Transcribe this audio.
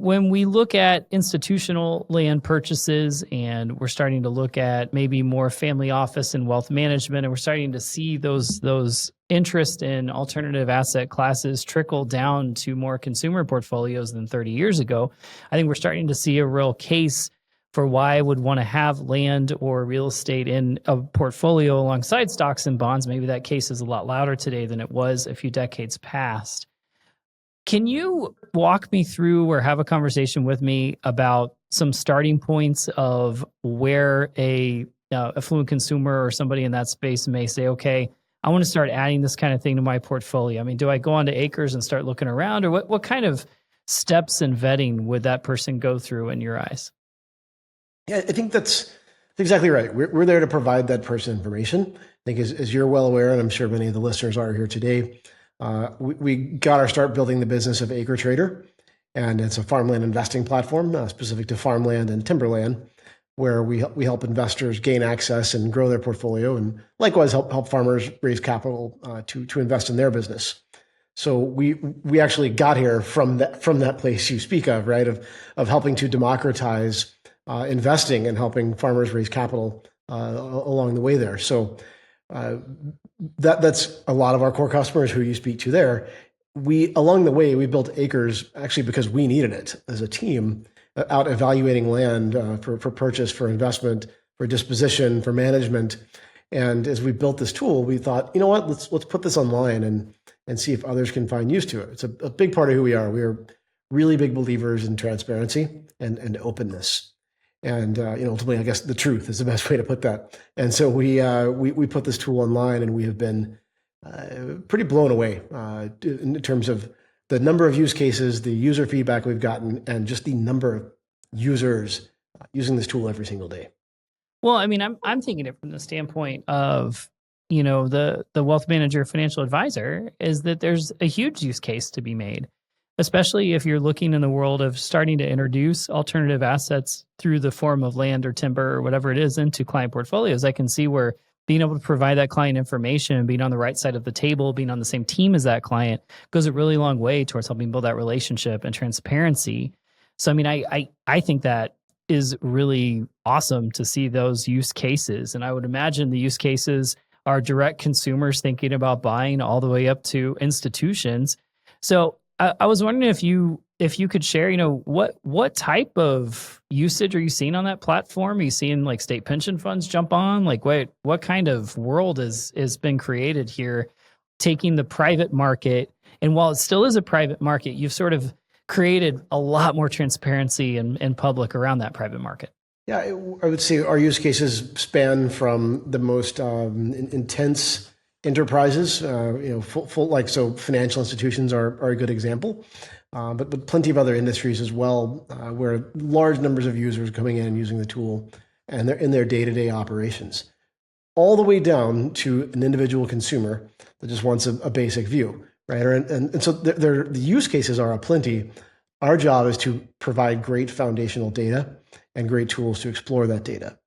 when we look at institutional land purchases and we're starting to look at maybe more family office and wealth management, and we're starting to see those interest in alternative asset classes trickle down to more consumer portfolios than 30 years ago, I think we're starting to see a real case for why I would want to have land or real estate in a portfolio alongside stocks and bonds. Maybe that case is a lot louder today than it was a few decades past. Can you walk me through or have a conversation with me about some starting points of where a affluent consumer or somebody in that space may say, okay, I want to start adding this kind of thing to my portfolio? I mean, do I go onto Acres and start looking around, or what kind of steps and vetting would that person go through in your eyes? Yeah, I think that's exactly right. We're there to provide that person information. I think as you're well aware, and I'm sure many of the listeners are here today, we got our start building the business of Acre Trader, and it's a farmland investing platform specific to farmland and timberland, where we help investors gain access and grow their portfolio, and likewise help farmers raise capital to invest in their business. So we actually got here from that place you speak of, right? Of helping to democratize investing and helping farmers raise capital along the way there. So that's a lot of our core customers who you speak to there. Along the way, we built Acres actually because we needed it as a team out evaluating land for purchase, for investment, for disposition, for management. And as we built this tool, we thought, you know what, let's put this online and see if others can find use to it. It's a big part of who we are. We are really big believers in transparency and openness. And ultimately, I guess the truth is the best way to put that. And so we put this tool online, and we have been pretty blown away in terms of the number of use cases, the user feedback we've gotten, and just the number of users using this tool every single day. Well, I mean, I'm thinking it from the standpoint of, the wealth manager, financial advisor, is that there's a huge use case to be made, especially if you're looking in the world of starting to introduce alternative assets through the form of land or timber or whatever it is into client portfolios. I can see where being able to provide that client information, being on the right side of the table, being on the same team as that client goes a really long way towards helping build that relationship and transparency. So, I mean, I think that is really awesome to see those use cases. And I would imagine the use cases are direct consumers thinking about buying all the way up to institutions. So I was wondering if you could share, what type of usage are you seeing on that platform? Are you seeing like state pension funds jump on? Like what kind of world has been created here, taking the private market? And while it still is a private market, you've sort of created a lot more transparency and public around that private market. Yeah, I would say our use cases span from the most intense enterprises, so financial institutions are a good example, but plenty of other industries as well, where large numbers of users are coming in and using the tool, and they're in their day-to-day operations, all the way down to an individual consumer that just wants a basic view, right? And so the use cases are aplenty. Our job is to provide great foundational data and great tools to explore that data.